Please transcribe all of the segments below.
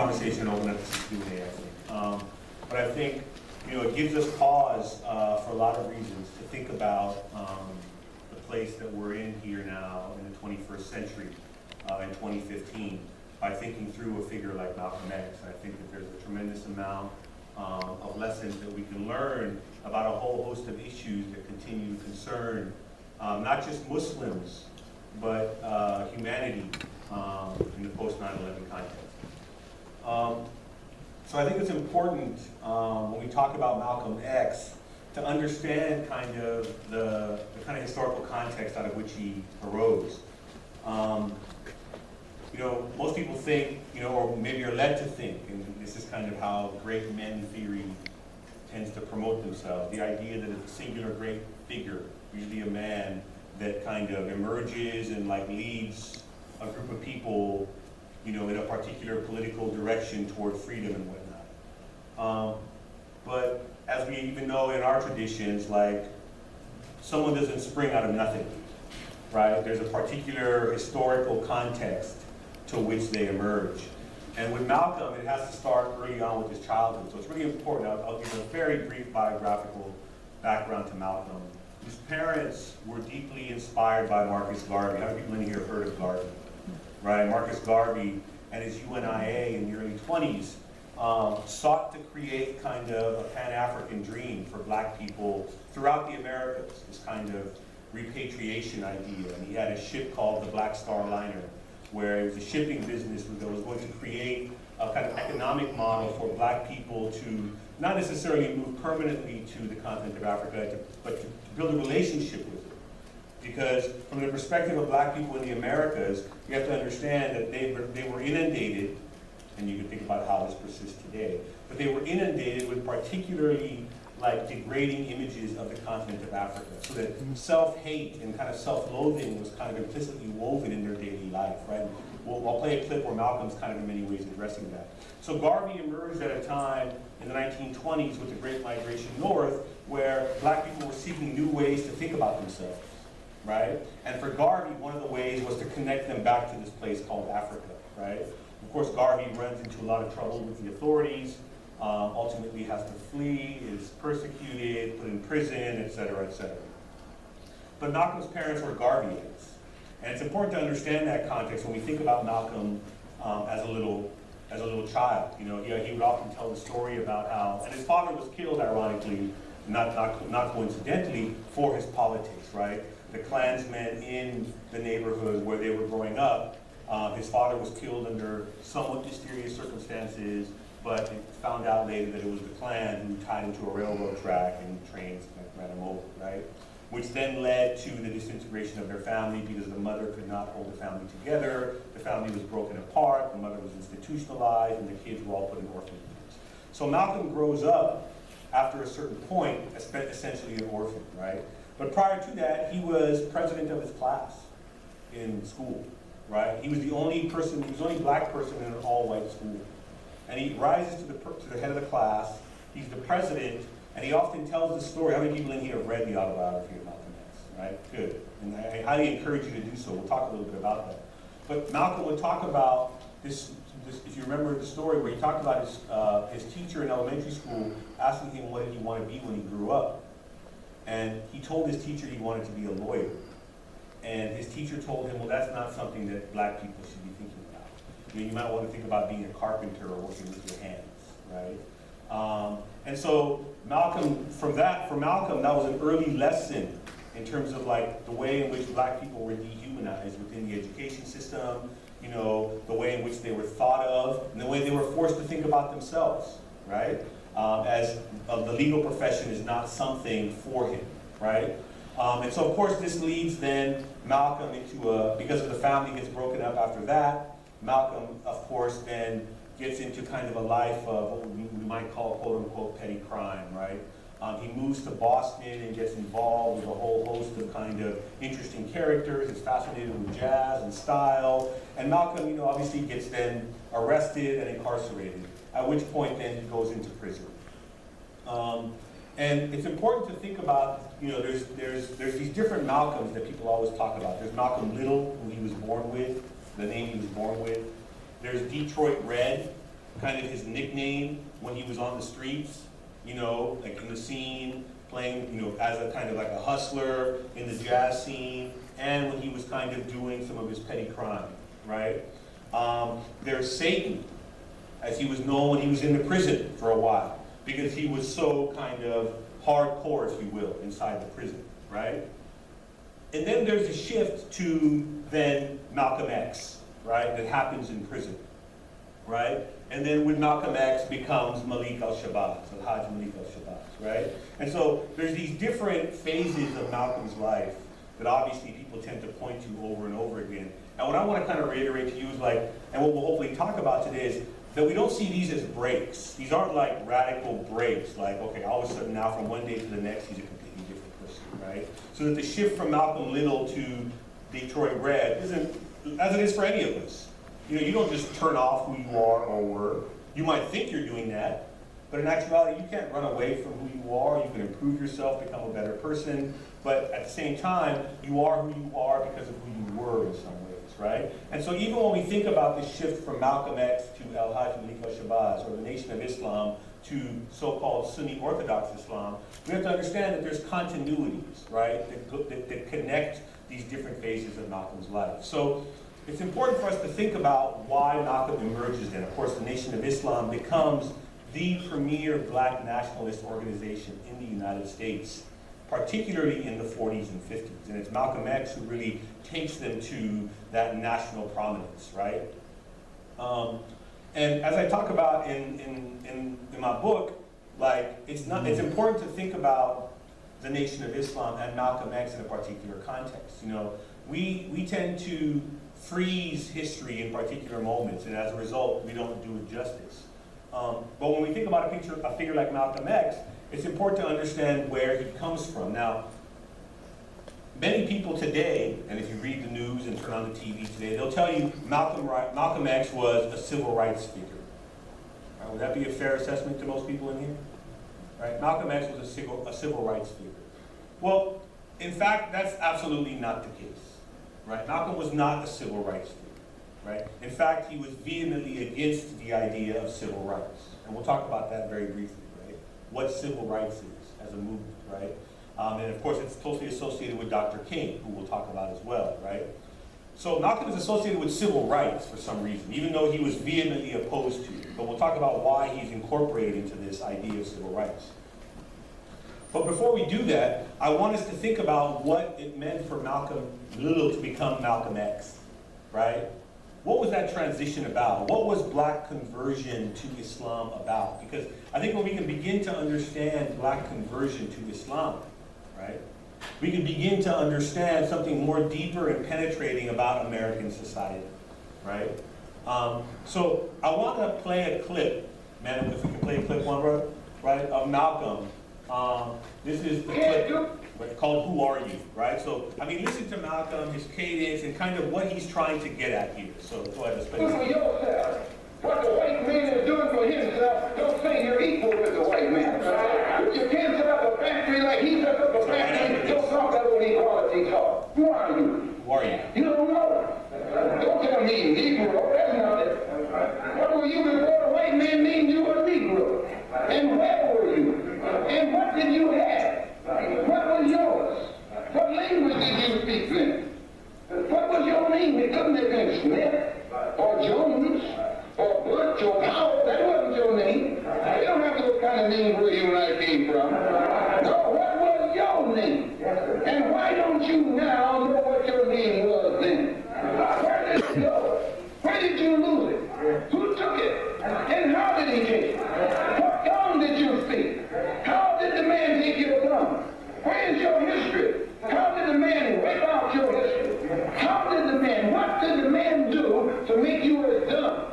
conversation open up to Q&A, I think. But I think, it gives us pause for a lot of reasons to think about the place that we're in here now in the 21st century, in 2015, by thinking through a figure like Malcolm X. And I think that there's a tremendous amount of lessons that we can learn about a whole host of issues that continue to concern not just Muslims, but humanity in the post 9/11 context. So I think it's important when we talk about Malcolm X to understand kind of the kind of historical context out of which he arose. Most people think, or maybe are led to think, and this is kind of how great men theory tends to promote themselves, the idea that it's a singular great figure, usually a man, that kind of emerges and leads a group of people, in a particular political direction toward freedom and whatnot. But as we even know in our traditions, someone doesn't spring out of nothing, right? There's a particular historical context to which they emerge. And with Malcolm, it has to start early on with his childhood. So it's really important. I'll give a very brief biographical background to Malcolm. His parents were deeply inspired by Marcus Garvey. How many people in here have heard of Garvey? Right, Marcus Garvey and his UNIA in the early 20s sought to create kind of a Pan-African dream for black people throughout the Americas, this kind of repatriation idea. And he had a ship called the Black Star Liner, where it was a shipping business that was going to create a kind of economic model for black people to not necessarily move permanently to the continent of Africa, but to build a relationship with it. Because from the perspective of black people in the Americas, you have to understand that they were inundated, and you can think about how this persists today, but they were inundated with particularly degrading images of the continent of Africa, so that self-hate and kind of self-loathing was kind of implicitly woven in their daily life, right? I'll play a clip where Malcolm's kind of in many ways addressing that. So Garvey emerged at a time in the 1920s with the Great Migration North, where black people were seeking new ways to think about themselves, right? And for Garvey, one of the ways was to connect them back to this place called Africa, right? Of course, Garvey runs into a lot of trouble with the authorities, ultimately has to flee, is persecuted, put in prison, et cetera, et cetera. But Malcolm's parents were Garveyites. And it's important to understand that context when we think about Malcolm as a little child. He would often tell the story about how, and his father was killed, ironically, not coincidentally, for his politics, right? The Klansmen in the neighborhood where they were growing up, his father was killed under somewhat mysterious circumstances, but it found out later that it was the Klan who tied him to a railroad track and trains ran him over, right? Which then led to the disintegration of their family because the mother could not hold the family together. The family was broken apart, the mother was institutionalized, and the kids were all put in orphanages. So Malcolm grows up after a certain point, essentially an orphan, right? But prior to that, he was president of his class in school, right? He was the only black person in an all-white school. And he rises to the head of the class, he's the president, and he often tells the story. How many people in here have read the autobiography of Malcolm X, right? Good. And I highly encourage you to do so. We'll talk a little bit about that. But Malcolm would talk about this, if you remember the story, where he talked about his teacher in elementary school asking him what did he want to be when he grew up. And he told his teacher he wanted to be a lawyer. And his teacher told him, well, that's not something that black people should be thinking about. You might want to think about being a carpenter or working with your hands, right? And so for Malcolm, that was an early lesson in terms of the way in which black people were dehumanized within the education system, the way in which they were thought of, and the way they were forced to think about themselves, right? As the legal profession is not something for him, right? And so of course this leads then Malcolm into because of the family gets broken up after that, Malcolm, of course, then gets into kind of a life of what we might call, quote unquote, petty crime, right? He moves to Boston and gets involved with a whole host of kind of interesting characters. He's fascinated with jazz and style. And Malcolm, obviously gets then arrested and incarcerated, at which point then he goes into prison. And it's important to think about, there's these different Malcolms that people always talk about. There's Malcolm Little, who he was born with, the name he was born with. There's Detroit Red, kind of his nickname when he was on the streets, you know, like in the scene, playing, you know, as a kind of like a hustler in the jazz scene, and when he was kind of doing some of his petty crime, right? There's Satan, as he was known when he was in the prison for a while, because he was so kind of hardcore, if you will, inside the prison, right? And then there's a shift to then Malcolm X, right, that happens in prison, right? And then with Malcolm X becomes Malik al-Shabazz, Al-Hajj Malik al-Shabazz, right? And so there's these different phases of Malcolm's life that obviously people tend to point to over and over again. And what I want to kind of reiterate to you is like, and what we'll hopefully talk about today is that we don't see these as breaks. These aren't like radical breaks, like, okay, all of a sudden now from one day to the next, he's a completely different person, right? So that the shift from Malcolm Little to Detroit Red isn't, as it is for any of us. You know, you don't just turn off who you are or were. You might think you're doing that, but in actuality, you can't run away from who you are. You can improve yourself, become a better person, but at the same time, you are who you are because of who you were in some ways, right? And so even when we think about the shift from Malcolm X to Al-Hajj Malik al-Shabazz, or the Nation of Islam, to so-called Sunni Orthodox Islam, we have to understand that there's continuities, right, that connect these different phases of Malcolm's life. So it's important for us to think about why Malcolm emerges then. Of course, the Nation of Islam becomes the premier black nationalist organization in the United States, particularly in the 40s and 50s. And it's Malcolm X who really takes them to that national prominence, right? And as I talk about in my book, like, it's important to think about the Nation of Islam and Malcolm X in a particular context. You know, we tend to freeze history in particular moments, and as a result, we don't do it justice. But when we think about a figure like Malcolm X, it's important to understand where he comes from. Now, many people today, and if you read the news and turn on the TV today, they'll tell you Malcolm X was a civil rights figure. Right, would that be a fair assessment to most people in here? Right? Malcolm X was a civil rights figure. Well, in fact, that's absolutely not the case. Right? Malcolm was not a civil rights figure. Right? In fact, he was vehemently against the idea of civil rights. And we'll talk about that very briefly, right? What civil rights is as a movement, right? And of course, it's closely associated with Dr. King, who we'll talk about as well, right? So Malcolm is associated with civil rights for some reason, even though he was vehemently opposed to it. But we'll talk about why he's incorporated into this idea of civil rights. But before we do that, I want us to think about what it meant for Malcolm Little to become Malcolm X, right? What was that transition about? What was black conversion to Islam about? Because I think when we can begin to understand black conversion to Islam, right, we can begin to understand something more deeper and penetrating about American society, right? So I want to play a clip, man, if we can play a clip, one, right, of Malcolm. This is the clip called Who Are You, right? So, I mean, listen to Malcolm, his cadence, and kind of what he's trying to get at here. So, go ahead, let's play this. Do for yourself what the white man is doing for himself. Don't say you're equal with the white man. If you can't set up a factory like he set up a factory, don't talk that old equality talk. Who are you? Who are you? You don't know. Don't tell me Negro. That's not it. What were you before the white man named you a Negro? And where were you? And what did you have? What was yours? What language did you speak then? What was your name? It couldn't have been Smith or Jones or Butch or Powell. That wasn't your name. You don't have those kind of names where you and I came from. No, what was your name? And why don't you now know what your name was then? Where did it go? Where did you lose it? Who took it? And how did he take it? What tongue did you speak? How did the man take your tongue? Where is your history? How did the man wipe out your history? What did the man do to make you as dumb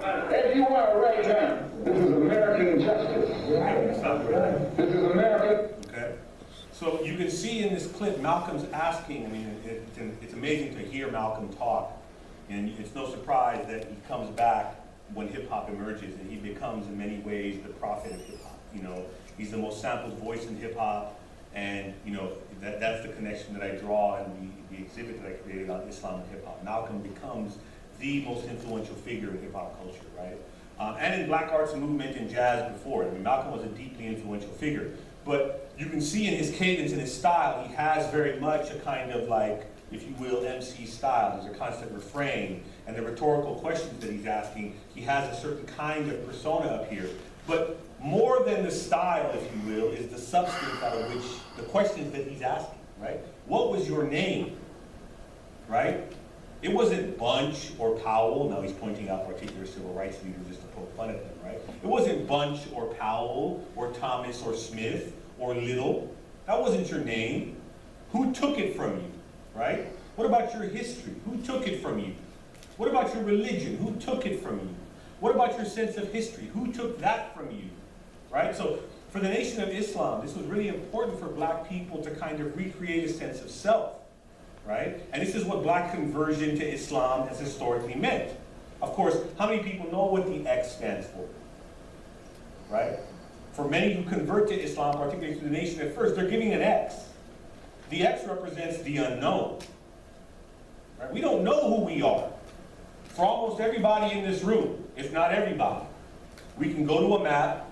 as you are right now? This is American justice. This is American. Okay. So you can see in this clip, Malcolm's asking, I mean, it's amazing to hear Malcolm talk. And it's no surprise that he comes back when hip-hop emerges, and he becomes, in many ways, the prophet of hip-hop. You know, he's the most sampled voice in hip-hop, and, you know, that's the connection that I draw in the exhibit that I created on Islam and hip-hop. Malcolm becomes the most influential figure in hip-hop culture, right? and in black arts movement and jazz before. I mean, Malcolm was a deeply influential figure. But you can see in his cadence and his style, he has very much a kind of like, if you will, MC style. There's a constant refrain, and the rhetorical questions that he's asking, he has a certain kind of persona up here. But more than the style, if you will, is the substance out of which the questions that he's asking, right? What was your name, right? It wasn't Bunch or Powell. Now he's pointing out particular civil rights leaders just to poke fun at them, right? It wasn't Bunch or Powell or Thomas or Smith or Little. That wasn't your name. Who took it from you, right? What about your history? Who took it from you? What about your religion? Who took it from you? What about your sense of history? Who took that from you, right? So for the Nation of Islam, this was really important for black people to kind of recreate a sense of self, right? And this is what black conversion to Islam has historically meant. Of course, how many people know what the X stands for, right? For many who convert to Islam, particularly to the Nation at first, they're giving an X. The X represents the unknown, right? We don't know who we are. For almost everybody in this room, if not everybody, we can go to a map.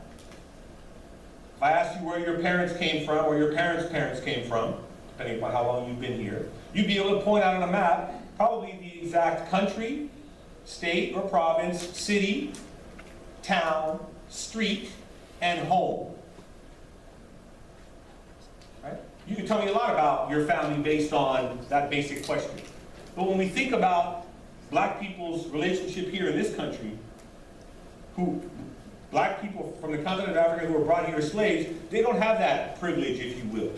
If I ask you where your parents came from, or your parents' parents came from, depending upon how long you've been here, you'd be able to point out on a map probably the exact country, state or province, city, town, street, and home. Right? You can tell me a lot about your family based on that basic question. But when we think about black people's relationship here in this country, black people from the continent of Africa who were brought here as slaves, they don't have that privilege, if you will.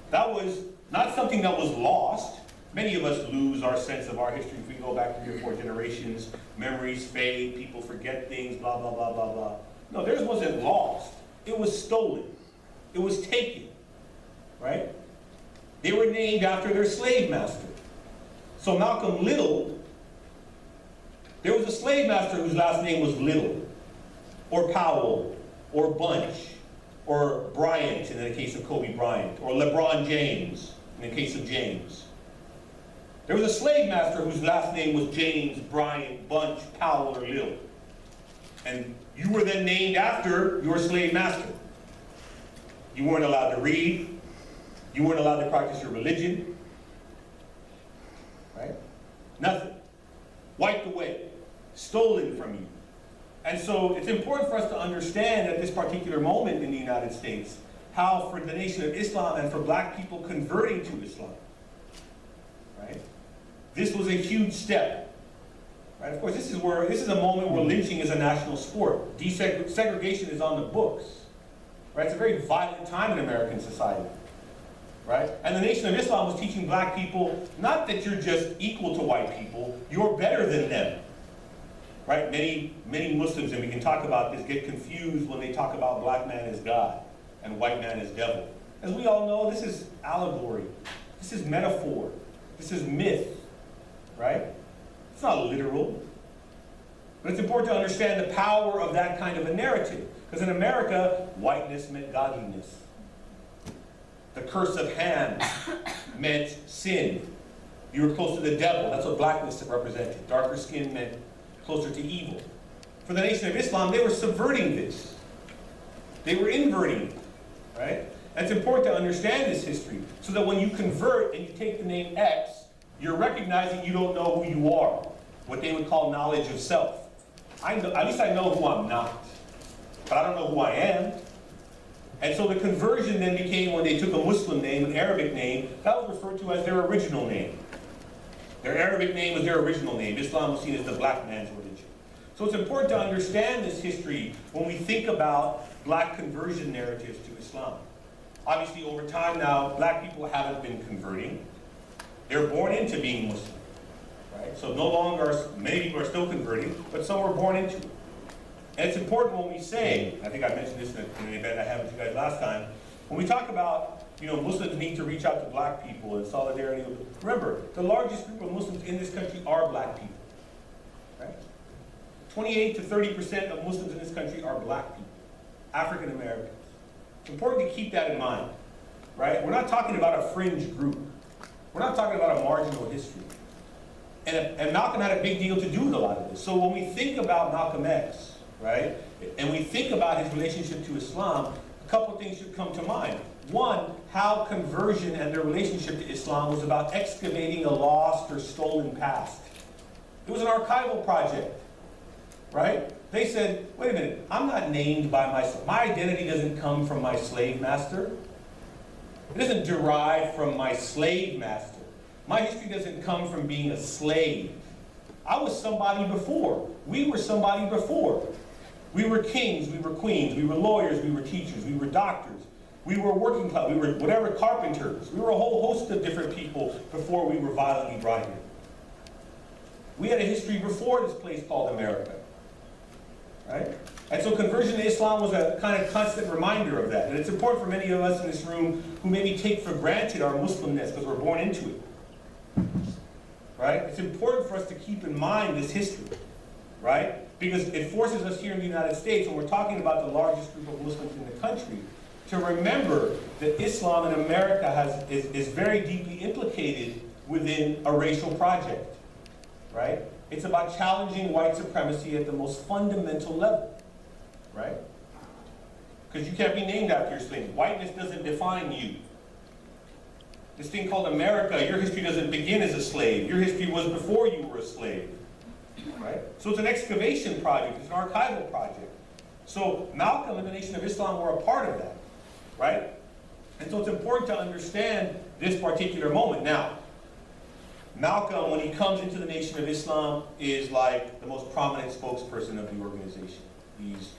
That was not something that was lost. Many of us lose our sense of our history if we go back 3 or 4 generations. Memories fade, people forget things, blah, blah, blah, blah, blah. No, theirs wasn't lost. It was stolen. It was taken, right? They were named after their slave master. So Malcolm Little, there was a slave master whose last name was Little, or Powell, or Bunch, or Bryant in the case of Kobe Bryant, or LeBron James in the case of James. There was a slave master whose last name was James, Bryant, Bunch, Powell, or Little. And you were then named after your slave master. You weren't allowed to read. You weren't allowed to practice your religion. Right? Nothing. Wiped away. Stolen from you. And so it's important for us to understand at this particular moment in the United States how for the Nation of Islam and for black people converting to Islam, right? This was a huge step. Right? Of course, this is a moment where lynching is a national sport. Desegregation is on the books. Right? It's a very violent time in American society. Right? And the Nation of Islam was teaching black people not that you're just equal to white people, you're better than them. Right? Many Muslims, and we can talk about this, get confused when they talk about black man as God and white man as devil. As we all know, this is allegory. This is metaphor. This is myth. Right? It's not literal. But it's important to understand the power of that kind of a narrative. Because in America, whiteness meant godliness. The curse of Ham meant sin. You were close to the devil. That's what blackness represented. Darker skin meant closer to evil. For the Nation of Islam, they were subverting this. They were inverting it, right? And it's important to understand this history so that when you convert and you take the name X, you're recognizing you don't know who you are, what they would call knowledge of self. At least I know who I'm not, but I don't know who I am. And so the conversion then became when they took a Muslim name, an Arabic name, that was referred to as their original name. Their Arabic name was their original name. Islam was seen as the black man's religion. So it's important to understand this history when we think about black conversion narratives to Islam. Obviously, over time now, black people haven't been converting. They're born into being Muslim. Right? So no longer, many people are still converting, but some were born into it. And it's important when we say, I think I mentioned this in an event I had with you guys last time, when we talk about, Muslims need to reach out to black people in solidarity. Remember, the largest group of Muslims in this country are black people. Right? 28 to 30% of Muslims in this country are black people, African Americans. It's important to keep that in mind. Right? We're not talking about a fringe group. We're not talking about a marginal history. And Malcolm had a big deal to do with a lot of this. So when we think about Malcolm X, right, and we think about his relationship to Islam, a couple of things should come to mind. One, how conversion and their relationship to Islam was about excavating a lost or stolen past. It was an archival project, right? They said, wait a minute, I'm not named by myself. My identity doesn't come from my slave master. It doesn't derive from my slave master. My history doesn't come from being a slave. I was somebody before. We were somebody before. We were kings, we were queens, we were lawyers, we were teachers, we were doctors, we were working class, we were whatever, carpenters. We were a whole host of different people before we were violently brought here. We had a history before this place called America, right? And so conversion to Islam was a kind of constant reminder of that. And it's important for many of us in this room who maybe take for granted our Muslimness because we're born into it. Right? It's important for us to keep in mind this history, right? Because it forces us here in the United States, when we're talking about the largest group of Muslims in the country, to remember that Islam in America is very deeply implicated within a racial project, right? It's about challenging white supremacy at the most fundamental level, right? Because you can't be named after your slave. Whiteness doesn't define you. This thing called America, your history doesn't begin as a slave. Your history was before you were a slave, right? So it's an excavation project, it's an archival project. So Malcolm and the Nation of Islam were a part of that, right? And so it's important to understand this particular moment. Now, Malcolm, when he comes into the Nation of Islam, is like the most prominent spokesperson of the organization. He's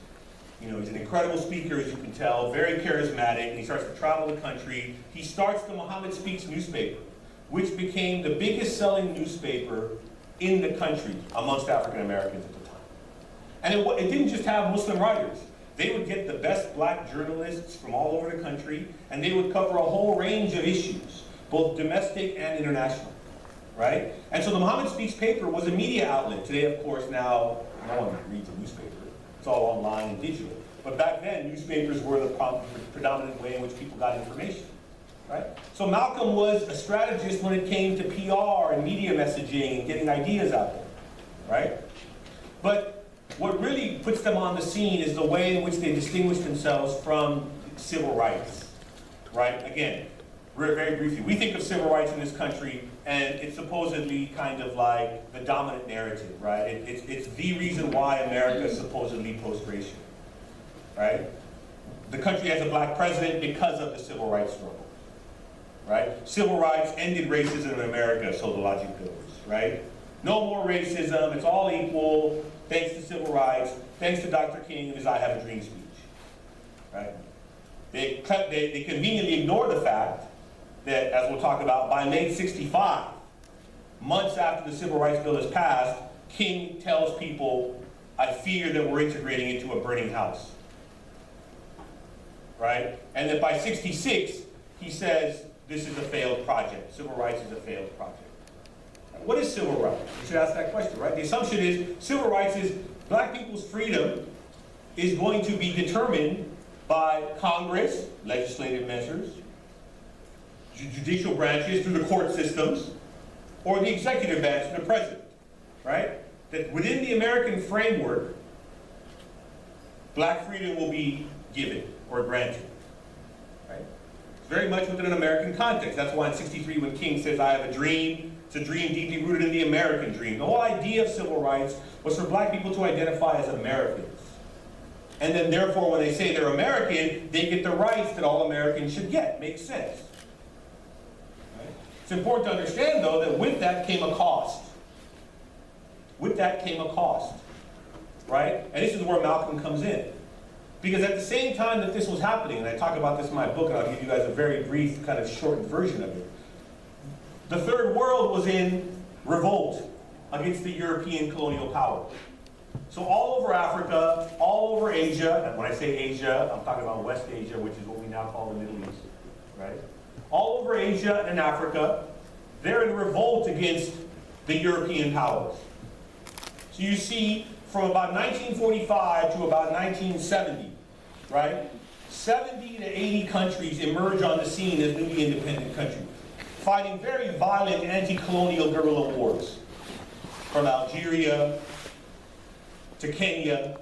an incredible speaker, as you can tell, very charismatic, and he starts to travel the country. He starts the Muhammad Speaks newspaper, which became the biggest selling newspaper in the country amongst African Americans at the time. And it didn't just have Muslim writers. They would get the best black journalists from all over the country, and they would cover a whole range of issues, both domestic and international, right? And so the Muhammad Speaks paper was a media outlet. Today, of course, now no one reads a newspaper. It's all online and digital. But back then, newspapers were the predominant way in which people got information, right? So Malcolm was a strategist when it came to PR and media messaging and getting ideas out there, right? But what really puts them on the scene is the way in which they distinguish themselves from civil rights, right? Again, very briefly, we think of civil rights in this country, and it's supposedly kind of like the dominant narrative, right? It's the reason why America is supposedly post-racial, right? The country has a black president because of the civil rights struggle, right? Civil rights ended racism in America, so the logic goes, right? No more racism, it's all equal, thanks to civil rights, thanks to Dr. King and his I Have a Dream speech, right? They conveniently ignore the fact that, as we'll talk about, by late '65, months after the Civil Rights Bill is passed, King tells people, I fear that we're integrating into a burning house, right? And that by '66, he says, this is a failed project. Civil rights is a failed project. What is civil rights? You should ask that question, right? The assumption is civil rights is black people's freedom is going to be determined by Congress, legislative measures, judicial branches through the court systems, or the executive branch through the president, right? That within the American framework, black freedom will be given or granted, right? It's very much within an American context. That's why in '63 when King says, I have a dream, it's a dream deeply rooted in the American dream. The whole idea of civil rights was for black people to identify as Americans. And then therefore when they say they're American, they get the rights that all Americans should get. Makes sense. It's important to understand, though, that with that came a cost. With that came a cost, right? And this is where Malcolm comes in. Because at the same time that this was happening, and I talk about this in my book, and I'll give you guys a very brief, kind of shortened version of it, the Third World was in revolt against the European colonial power. So all over Africa, all over Asia, and when I say Asia, I'm talking about West Asia, which is what we now call the Middle East, right? All over Asia and Africa, they're in revolt against the European powers. So you see, from about 1945 to about 1970, right, 70 to 80 countries emerge on the scene as newly independent countries, fighting very violent anti-colonial guerrilla wars. from Algeria to Kenya